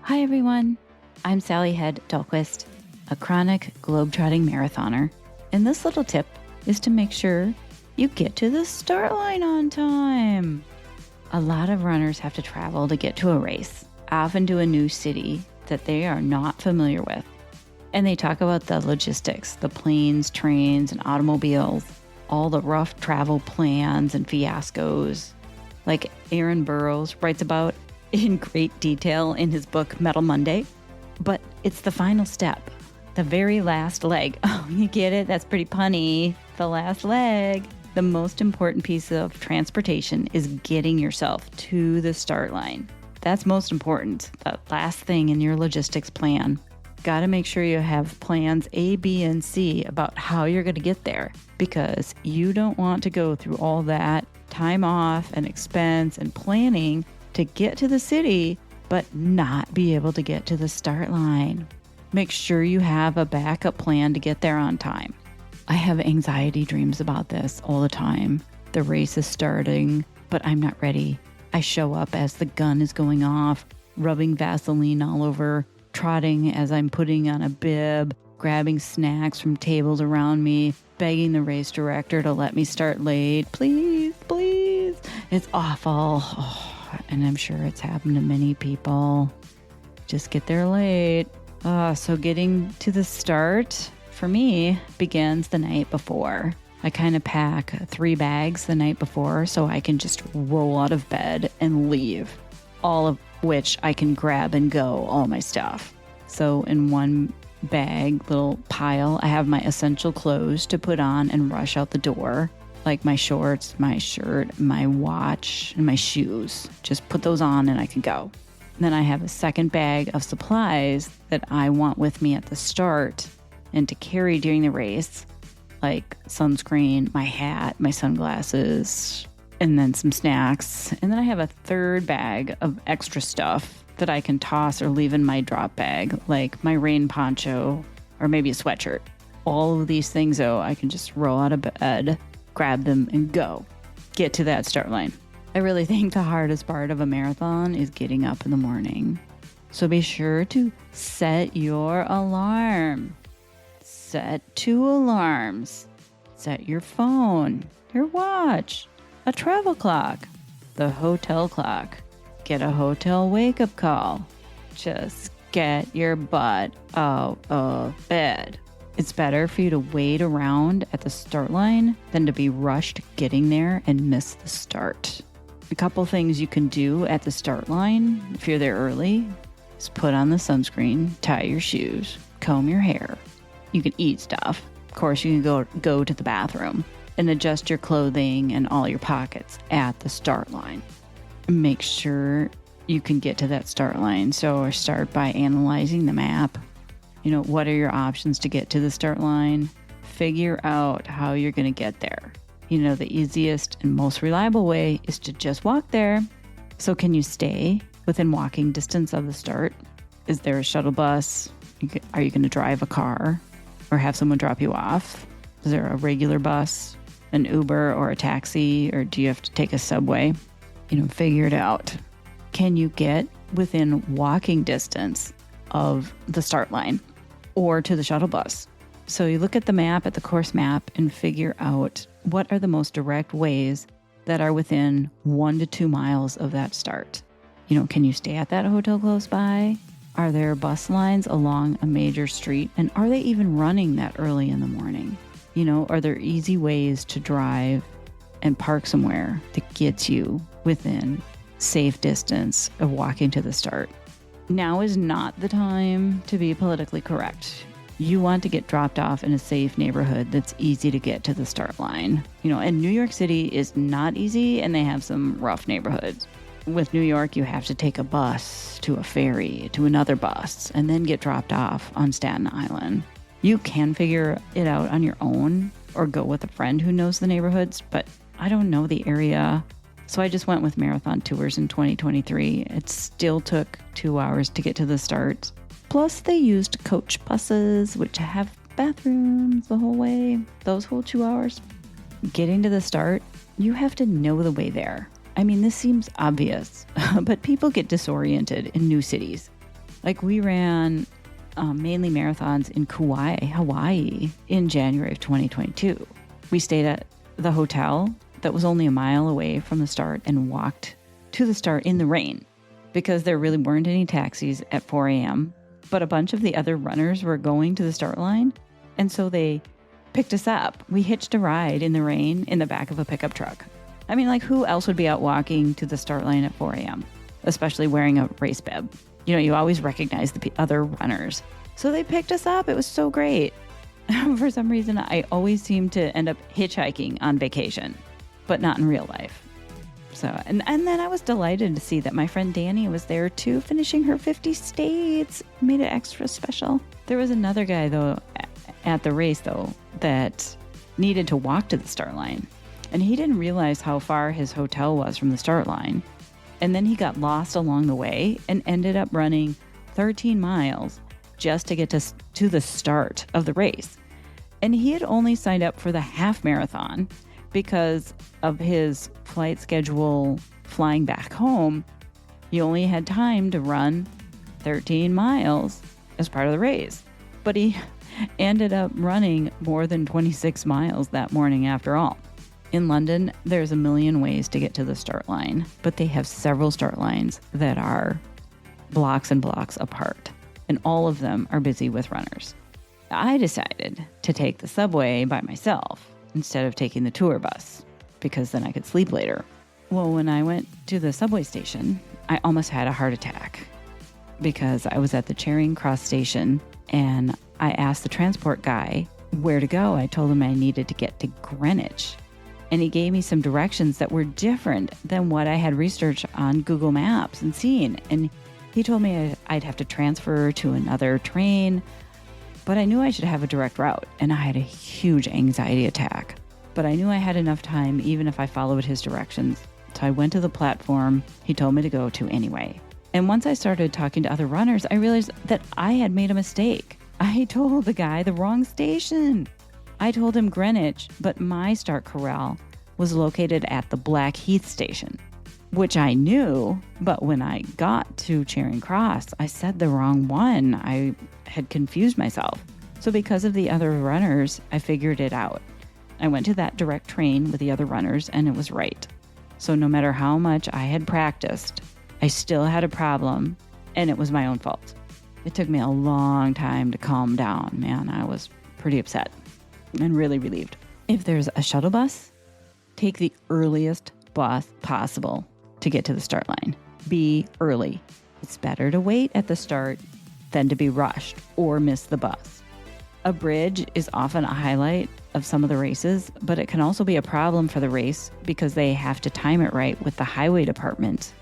Hi everyone, I'm Sally Hed Dalquist, a chronic globetrotting marathoner, and this little tip is to make sure you get to the start line on time. A lot of runners have to travel to get to a race, often to a new city that they are not familiar with. And they talk about the logistics, the planes, trains, and automobiles, all the rough travel plans and fiascos, like Aaron Burrows writes about in great detail in his book, Metal Monday. But it's the final step, the very last leg. Oh, you get it? That's pretty punny. The last leg. The most important piece of transportation is getting yourself to the start line. That's most important. The last thing in your logistics plan. Got to make sure you have plans A, B, and C about how you're going to get there, because you don't want to go through all that time off and expense and planning to get to the city, but not be able to get to the start line. Make sure you have a backup plan to get there on time. I have anxiety dreams about this all the time. The race is starting, but I'm not ready. I show up as the gun is going off, rubbing Vaseline all over, trotting as I'm putting on a bib, grabbing snacks from tables around me, begging the race director to let me start late. Please, please. It's awful. Oh, and I'm sure it's happened to many people. Just get there late. So getting to the start, for me, begins the night before. I kind of pack 3 bags the night before so I can just roll out of bed and leave, all of which I can grab and go, all my stuff. So in one bag, little pile, I have my essential clothes to put on and rush out the door, like my shorts, my shirt, my watch, and my shoes. Just put those on and I can go. And then I have a second bag of supplies that I want with me at the start and to carry during the race, like sunscreen, my hat, my sunglasses, and then some snacks. And then I have a third bag of extra stuff that I can toss or leave in my drop bag, like my rain poncho or maybe a sweatshirt. All of these things, though, I can just roll out of bed, grab them, and go. Get to that start line. I really think the hardest part of a marathon is getting up in the morning. So be sure to set your alarm. Set 2 alarms. Set your phone, your watch, a travel clock, the hotel clock. Get a hotel wake-up call. Just get your butt out of bed. It's better for you to wait around at the start line than to be rushed getting there and miss the start. A couple things you can do at the start line if you're there early is put on the sunscreen, tie your shoes, comb your hair. You can eat stuff. Of course, you can go to the bathroom and adjust your clothing and all your pockets at the start line. Make sure you can get to that start line. So start by analyzing the map. What are your options to get to the start line? Figure out how you're going to get there. The easiest and most reliable way is to just walk there. So can you stay within walking distance of the start? Is there a shuttle bus? Are you going to drive a car or have someone drop you off? Is there a regular bus, an Uber or a taxi, or do you have to take a subway? Figure it out. Can you get within walking distance of the start line or to the shuttle bus? So you look at the map, at the course map, and figure out what are the most direct ways that are within 1 to 2 miles of that start. Can you stay at that hotel close by? Are there bus lines along a major street? And are they even running that early in the morning? Are there easy ways to drive and park somewhere that gets you within safe distance of walking to the start? Now is not the time to be politically correct. You want to get dropped off in a safe neighborhood that's easy to get to the start line. And New York City is not easy, and they have some rough neighborhoods. With New York, you have to take a bus to a ferry to another bus and then get dropped off on Staten Island. You can figure it out on your own or go with a friend who knows the neighborhoods, but I don't know the area. So I just went with Marathon Tours in 2023. It still took 2 hours to get to the start. Plus, they used coach buses, which have bathrooms the whole way. Those whole 2 hours. Getting to the start, you have to know the way there. I mean, this seems obvious, but people get disoriented in new cities. Like we ran mainly marathons in Kauai, Hawaii in January of 2022. We stayed at the hotel that was only a mile away from the start and walked to the start in the rain because there really weren't any taxis at 4 a.m. But a bunch of the other runners were going to the start line. And so they picked us up. We hitched a ride in the rain in the back of a pickup truck. I mean, like who else would be out walking to the start line at 4 a.m., especially wearing a race bib? You know, you always recognize the other runners. So they picked us up. It was so great. For some reason, I always seem to end up hitchhiking on vacation, but not in real life. So, and then I was delighted to see that my friend Danny was there too, finishing her 50 states. Made it extra special. There was another guy, though, at the race, though, that needed to walk to the start line. And he didn't realize how far his hotel was from the start line. And then he got lost along the way and ended up running 13 miles just to get to the start of the race. And he had only signed up for the half marathon because of his flight schedule flying back home. He only had time to run 13 miles as part of the race. But he ended up running more than 26 miles that morning after all. In London, there's a million ways to get to the start line, but they have several start lines that are blocks and blocks apart, and all of them are busy with runners. I decided to take the subway by myself instead of taking the tour bus, because then I could sleep later. Well, when I went to the subway station, I almost had a heart attack because I was at the Charing Cross station and I asked the transport guy where to go. I told him I needed to get to Greenwich. And he gave me some directions that were different than what I had researched on Google Maps and seen. And he told me I'd have to transfer to another train, but I knew I should have a direct route. And I had a huge anxiety attack. But I knew I had enough time even if I followed his directions. So I went to the platform he told me to go to anyway. And once I started talking to other runners, I realized that I had made a mistake. I told the guy the wrong station. I told him Greenwich, but my start corral was located at the Blackheath station, which I knew, but when I got to Charing Cross, I said the wrong one. I had confused myself. So because of the other runners, I figured it out. I went to that direct train with the other runners and it was right. So no matter how much I had practiced, I still had a problem and it was my own fault. It took me a long time to calm down. Man, I was pretty upset and really relieved. If there's a shuttle bus, take the earliest bus possible to get to the start line. Be early. It's better to wait at the start than to be rushed or miss the bus. A bridge is often a highlight of some of the races, but it can also be a problem for the race because they have to time it right with the highway department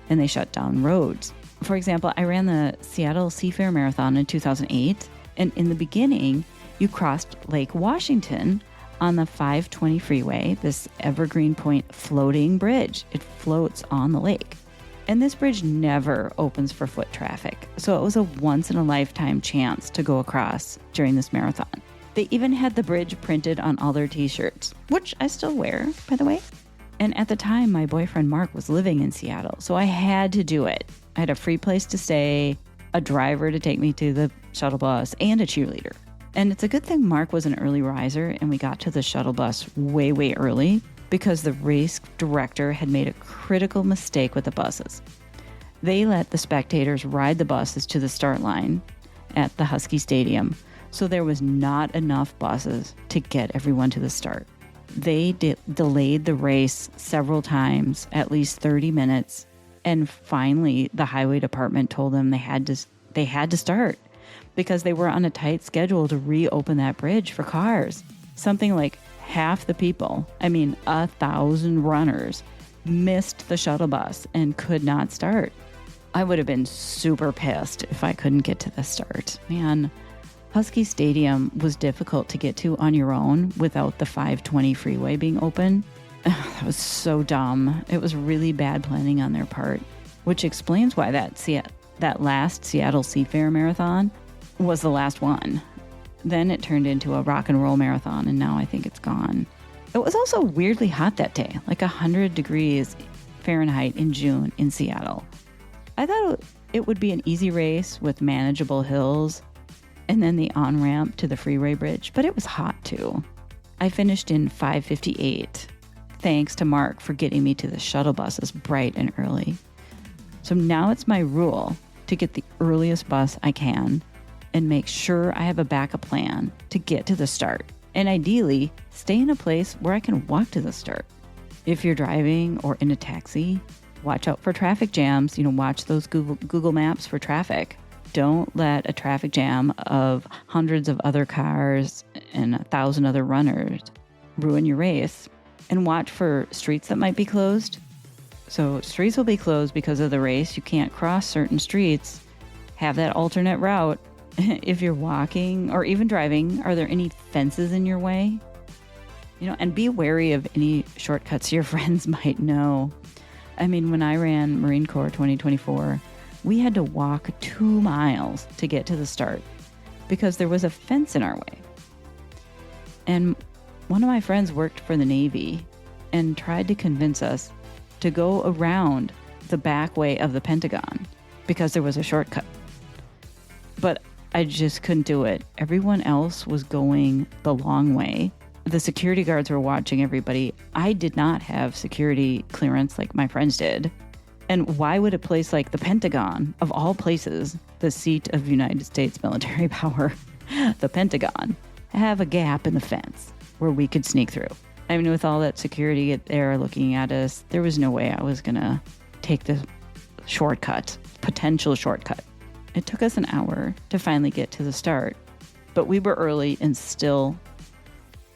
and they shut down roads. For example, I ran the Seattle Seafair Marathon in 2008, and in the beginning, you crossed Lake Washington on the 520 freeway, this Evergreen Point floating bridge. It floats on the lake. And this bridge never opens for foot traffic. So it was a once-in-a-lifetime chance to go across during this marathon. They even had the bridge printed on all their t-shirts, which I still wear, by the way. And at the time, my boyfriend Mark was living in Seattle, so I had to do it. I had a free place to stay, a driver to take me to the shuttle bus, and a cheerleader. And it's a good thing Mark was an early riser and we got to the shuttle bus way, way early because the race director had made a critical mistake with the buses. They let the spectators ride the buses to the start line at the Husky Stadium, so there was not enough buses to get everyone to the start. They delayed the race several times, at least 30 minutes, and finally the highway department told them they had to start because they were on a tight schedule to reopen that bridge for cars. Something like half the people, 1,000 runners, missed the shuttle bus and could not start. I would have been super pissed if I couldn't get to the start. Man, Husky Stadium was difficult to get to on your own without the 520 freeway being open. That was so dumb. It was really bad planning on their part, which explains why that last Seattle Seafair Marathon was the last one. Then it turned into a rock and roll marathon, and now I think it's gone. It was also weirdly hot that day, like 100 degrees Fahrenheit in June in Seattle. I thought it would be an easy race with manageable hills and then the on-ramp to the freeway bridge, but it was hot too. I finished in 5:58, thanks to Mark for getting me to the shuttle buses bright and early. So now it's my rule to get the earliest bus I can and make sure I have a backup plan to get to the start. And ideally, stay in a place where I can walk to the start. If you're driving or in a taxi, watch out for traffic jams. Watch those Google Maps for traffic. Don't let a traffic jam of hundreds of other cars and 1,000 other runners ruin your race. And watch for streets that might be closed. So streets will be closed because of the race. You can't cross certain streets. Have that alternate route. If you're walking or even driving, are there any fences in your way? And be wary of any shortcuts your friends might know. I mean, when I ran Marine Corps 2024, we had to walk 2 miles to get to the start because there was a fence in our way. And one of my friends worked for the Navy and tried to convince us to go around the back way of the Pentagon because there was a shortcut. But I just couldn't do it. Everyone else was going the long way. The security guards were watching everybody. I did not have security clearance like my friends did. And why would a place like the Pentagon, of all places, the seat of United States military power, the Pentagon, have a gap in the fence where we could sneak through? I mean, with all that security there looking at us, there was no way I was going to take the potential shortcut. It took us an hour to finally get to the start, but we were early and still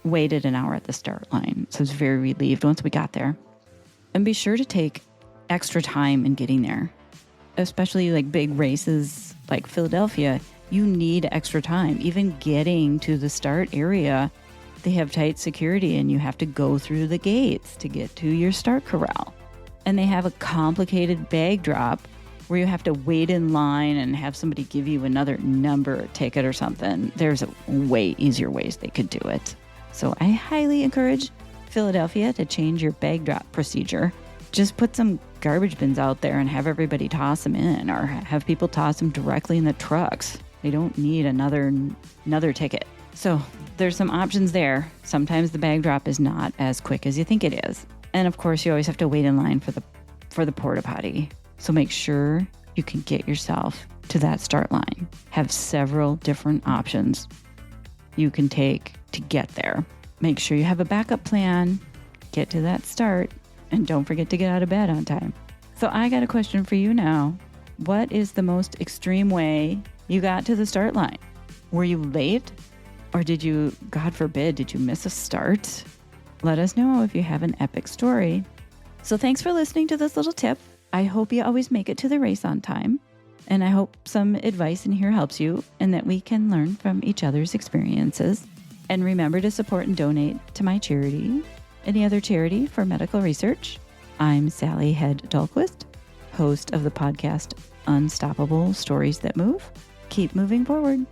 waited an hour at the start line. So I was very relieved once we got there. And be sure to take extra time in getting there, especially like big races like Philadelphia. You need extra time. Even getting to the start area, they have tight security and you have to go through the gates to get to your start corral. And they have a complicated bag drop where you have to wait in line and have somebody give you another number ticket or something. There's a way easier ways they could do it. So I highly encourage Philadelphia to change your bag drop procedure. Just put some garbage bins out there and have everybody toss them in, or have people toss them directly in the trucks. They don't need another ticket. So there's some options there. Sometimes the bag drop is not as quick as you think it is. And of course, you always have to wait in line for the porta potty. So make sure you can get yourself to that start line. Have several different options you can take to get there. Make sure you have a backup plan, get to that start, and don't forget to get out of bed on time. So I got a question for you now. What is the most extreme way you got to the start line? Were you late? Or did you miss a start? Let us know if you have an epic story. So thanks for listening to this little tip. I hope you always make it to the race on time. And I hope some advice in here helps you and that we can learn from each other's experiences. And remember to support and donate to my charity, any other charity for medical research. I'm Sally Hed Dalquist, host of the podcast Unstoppable Stories That Move. Keep moving forward.